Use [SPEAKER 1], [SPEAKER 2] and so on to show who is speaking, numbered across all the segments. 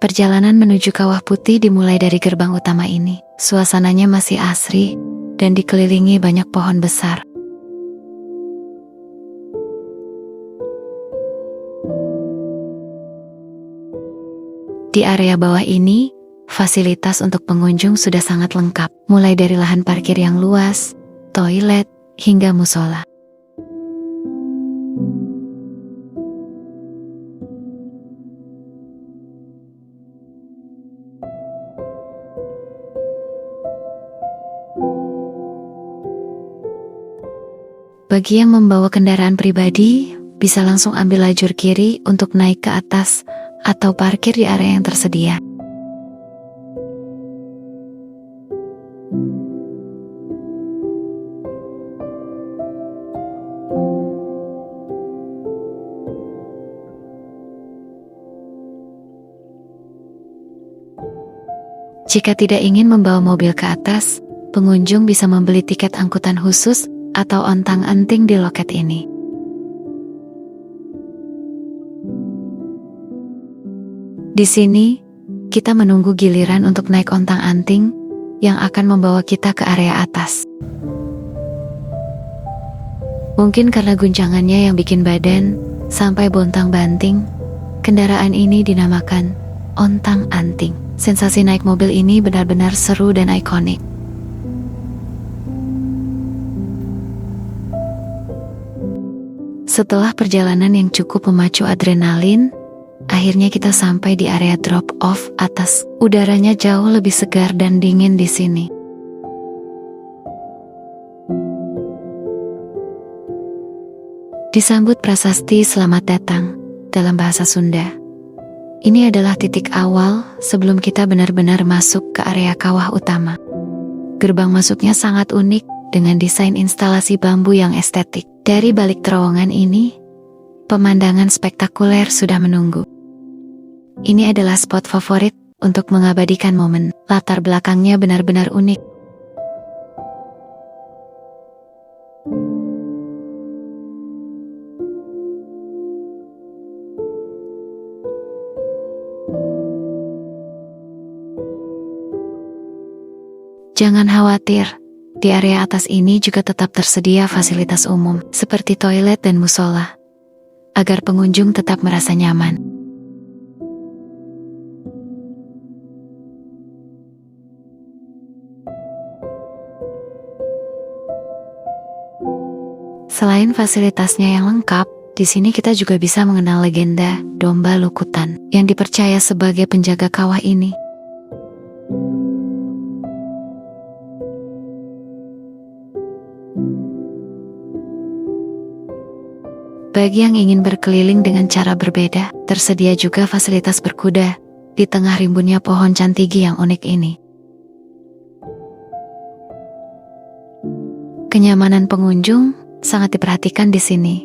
[SPEAKER 1] Perjalanan menuju Kawah Putih dimulai dari gerbang utama ini. Suasananya masih asri dan dikelilingi banyak pohon besar. Di area bawah ini, fasilitas untuk pengunjung sudah sangat lengkap, mulai dari lahan parkir yang luas, toilet, hingga musola. Bagi yang membawa kendaraan pribadi, bisa langsung ambil lajur kiri untuk naik ke atas atau parkir di area yang tersedia. Jika tidak ingin membawa mobil ke atas, pengunjung bisa membeli tiket angkutan khusus atau ontang-anting di loket ini. Di sini, kita menunggu giliran untuk naik ontang-anting yang akan membawa kita ke area atas. Mungkin karena guncangannya yang bikin badan sampai bontang-banting, kendaraan ini dinamakan ontang-anting. Sensasi naik mobil ini benar-benar seru dan ikonik. Setelah perjalanan yang cukup memacu adrenalin, akhirnya kita sampai di area drop-off atas. Udaranya jauh lebih segar dan dingin di sini. Disambut prasasti "Selamat datang" dalam bahasa Sunda. Ini adalah titik awal sebelum kita benar-benar masuk ke area kawah utama. Gerbang masuknya sangat unik dengan desain instalasi bambu yang estetik. Dari balik terowongan ini, pemandangan spektakuler sudah menunggu. Ini adalah spot favorit untuk mengabadikan momen. Latar belakangnya benar-benar unik. Jangan khawatir, di area atas ini juga tetap tersedia fasilitas umum seperti toilet dan musola, agar pengunjung tetap merasa nyaman. Selain fasilitasnya yang lengkap, di sini kita juga bisa mengenal legenda domba lukutan yang dipercaya sebagai penjaga kawah ini. Bagi yang ingin berkeliling dengan cara berbeda, tersedia juga fasilitas berkuda di tengah rimbunnya pohon cantigi yang unik ini. Kenyamanan pengunjung sangat diperhatikan di sini.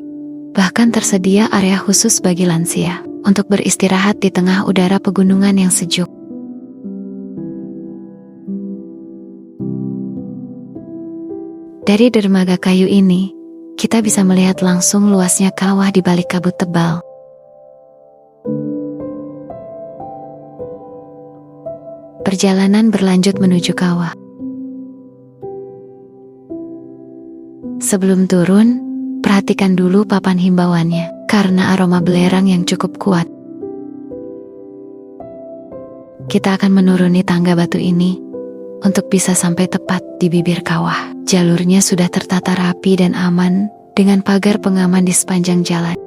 [SPEAKER 1] Bahkan tersedia area khusus bagi lansia untuk beristirahat di tengah udara pegunungan yang sejuk. Dari dermaga kayu ini, kita bisa melihat langsung luasnya kawah di balik kabut tebal. Perjalanan berlanjut menuju kawah. Sebelum turun, perhatikan dulu papan himbauannya, karena aroma belerang yang cukup kuat. Kita akan menuruni tangga batu ini untuk bisa sampai tepat di bibir kawah. Jalurnya sudah tertata rapi dan aman dengan pagar pengaman di sepanjang jalan.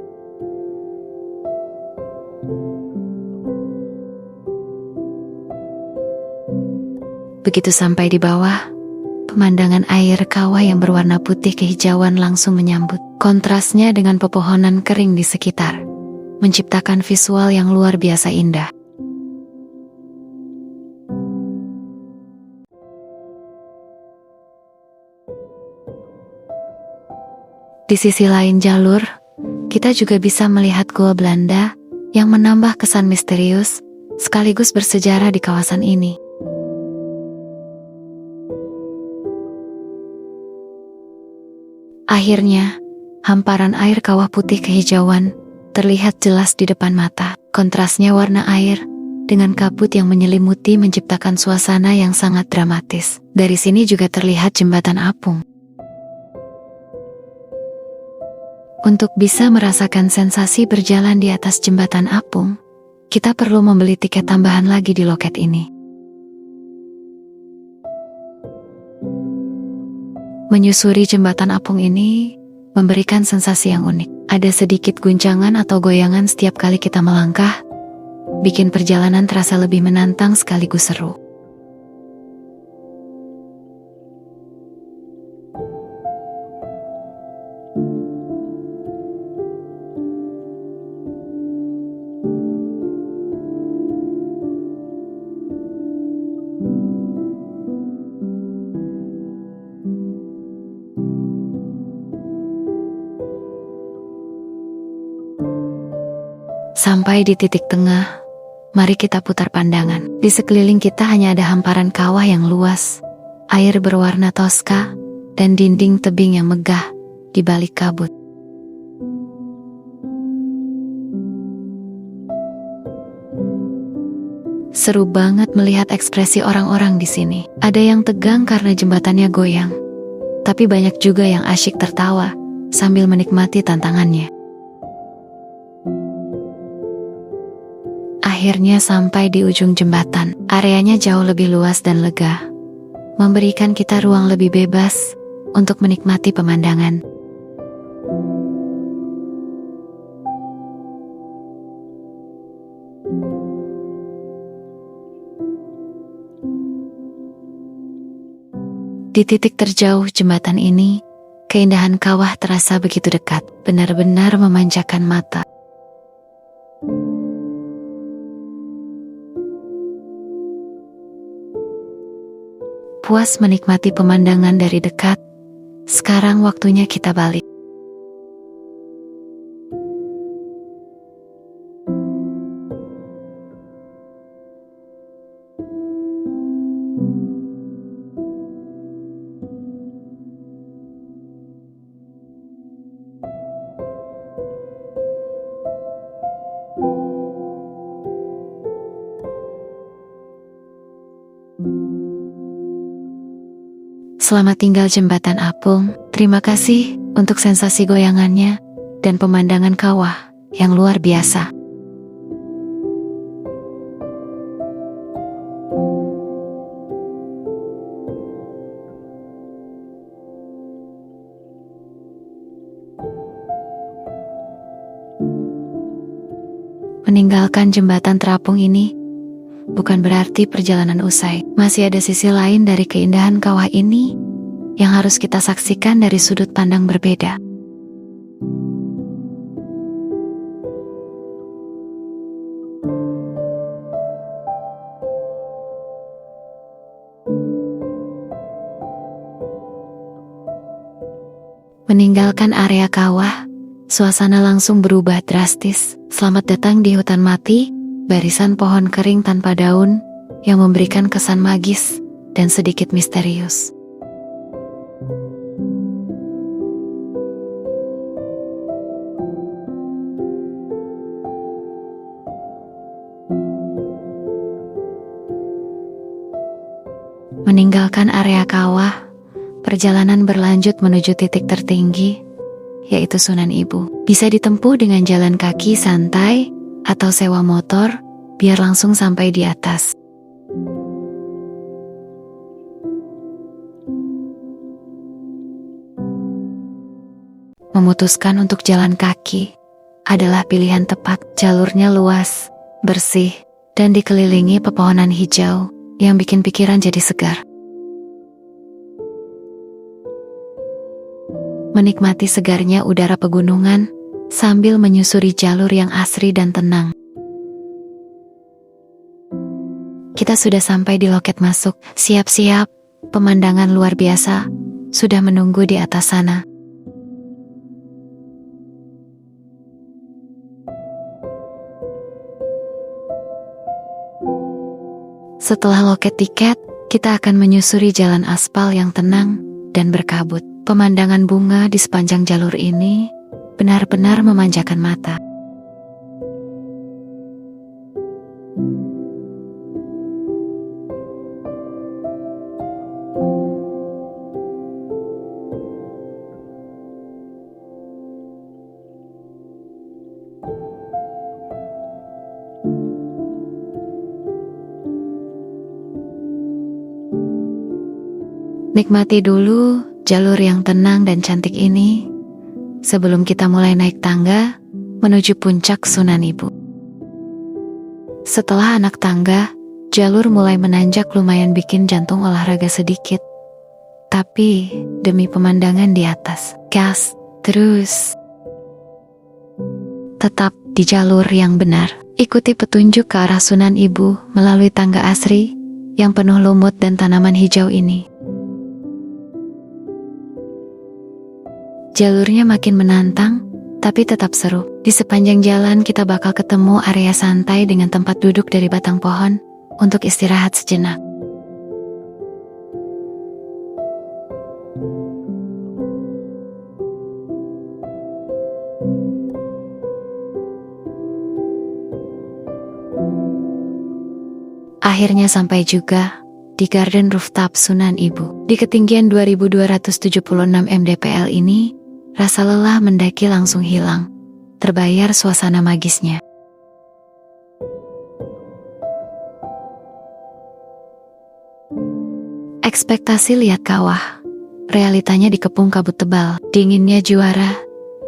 [SPEAKER 1] Begitu sampai di bawah, pemandangan air kawah yang berwarna putih kehijauan langsung menyambut. Kontrasnya dengan pepohonan kering di sekitar menciptakan visual yang luar biasa indah. Di sisi lain jalur, kita juga bisa melihat gua Belanda yang menambah kesan misterius sekaligus bersejarah di kawasan ini. Akhirnya, hamparan air kawah putih kehijauan terlihat jelas di depan mata. Kontrasnya warna air dengan kabut yang menyelimuti menciptakan suasana yang sangat dramatis. Dari sini juga terlihat jembatan apung. Untuk bisa merasakan sensasi berjalan di atas jembatan apung, kita perlu membeli tiket tambahan lagi di loket ini. Menyusuri jembatan apung ini memberikan sensasi yang unik. Ada sedikit guncangan atau goyangan setiap kali kita melangkah, bikin perjalanan terasa lebih menantang sekaligus seru. Sampai di titik tengah, mari kita putar pandangan. Di sekeliling kita hanya ada hamparan kawah yang luas, air berwarna toska, dan dinding tebing yang megah di balik kabut. Seru banget melihat ekspresi orang-orang di sini. Ada yang tegang karena jembatannya goyang, tapi banyak juga yang asyik tertawa sambil menikmati tantangannya. Akhirnya sampai di ujung jembatan. Areanya jauh lebih luas dan lega, memberikan kita ruang lebih bebas untuk menikmati pemandangan. Di titik terjauh jembatan ini, keindahan kawah terasa begitu dekat, benar-benar memanjakan mata. Puas menikmati pemandangan dari dekat, sekarang waktunya kita balik. Selamat tinggal jembatan apung. Terima kasih untuk sensasi goyangannya dan pemandangan kawah yang luar biasa. Meninggalkan jembatan terapung ini bukan berarti perjalanan usai. Masih ada sisi lain dari keindahan kawah ini yang harus kita saksikan dari sudut pandang berbeda. Meninggalkan area kawah, suasana langsung berubah drastis. Selamat datang di hutan mati, barisan pohon kering tanpa daun yang memberikan kesan magis dan sedikit misterius. Meninggalkan area kawah, perjalanan berlanjut menuju titik tertinggi, yaitu Sunan Ibu. Bisa ditempuh dengan jalan kaki santai atau sewa motor, biar langsung sampai di atas. Memutuskan untuk jalan kaki adalah pilihan tepat. Jalurnya luas, bersih, dan dikelilingi pepohonan hijau yang bikin pikiran jadi segar. Menikmati segarnya udara pegunungan sambil menyusuri jalur yang asri dan tenang. Kita sudah sampai di loket masuk. Siap-siap, pemandangan luar biasa sudah menunggu di atas sana. Setelah loket tiket, kita akan menyusuri jalan aspal yang tenang dan berkabut. Pemandangan bunga di sepanjang jalur ini benar-benar memanjakan mata. Nikmati dulu jalur yang tenang dan cantik ini sebelum kita mulai naik tangga menuju puncak Sunan Ibu. Setelah anak tangga, jalur mulai menanjak, lumayan bikin jantung olahraga sedikit. Tapi demi pemandangan di atas, gas terus. Tetap di jalur yang benar. Ikuti petunjuk ke arah Sunan Ibu melalui tangga asri yang penuh lumut dan tanaman hijau ini. Jalurnya makin menantang, tapi tetap seru. Di sepanjang jalan kita bakal ketemu area santai dengan tempat duduk dari batang pohon untuk istirahat sejenak. Akhirnya sampai juga di Garden Rooftop Sunan Ibu. Di ketinggian 2276 mdpl ini, rasa lelah mendaki langsung hilang, terbayar suasana magisnya. Ekspektasi lihat kawah, realitanya dikepung kabut tebal, dinginnya juara,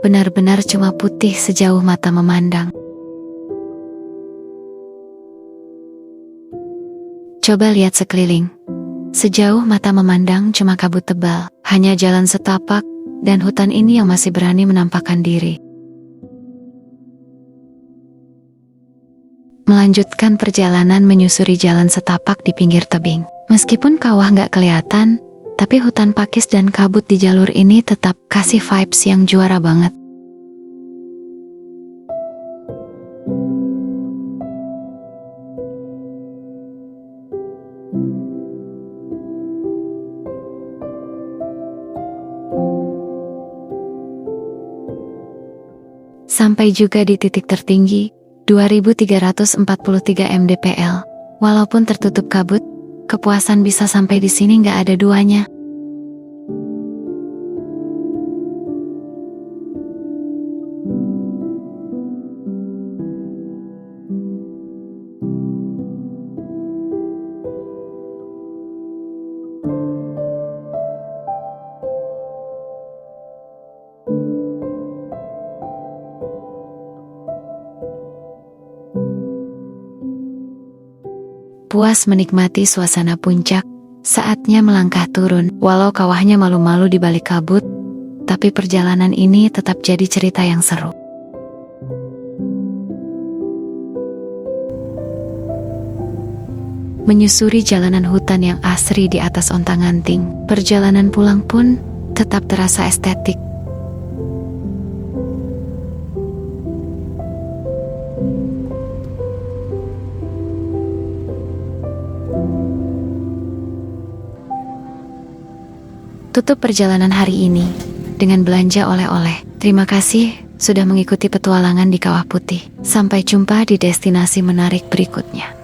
[SPEAKER 1] benar-benar cuma putih sejauh mata memandang. Coba lihat sekeliling, sejauh mata memandang cuma kabut tebal, hanya jalan setapak, dan hutan ini yang masih berani menampakkan diri. Melanjutkan perjalanan menyusuri jalan setapak di pinggir tebing. Meskipun kawah nggak kelihatan, tapi hutan pakis dan kabut di jalur ini tetap kasih vibes yang juara banget. Sampai juga di titik tertinggi, 2343 mdpl. Walaupun tertutup kabut, kepuasan bisa sampai di sini nggak ada duanya. Puas menikmati suasana puncak, saatnya melangkah turun. Walau kawahnya malu-malu di balik kabut, tapi perjalanan ini tetap jadi cerita yang seru. Menyusuri jalanan hutan yang asri di atas ontang-anting, perjalanan pulang pun tetap terasa estetik. Tutup perjalanan hari ini dengan belanja oleh-oleh. Terima kasih sudah mengikuti petualangan di Kawah Putih. Sampai jumpa di destinasi menarik berikutnya.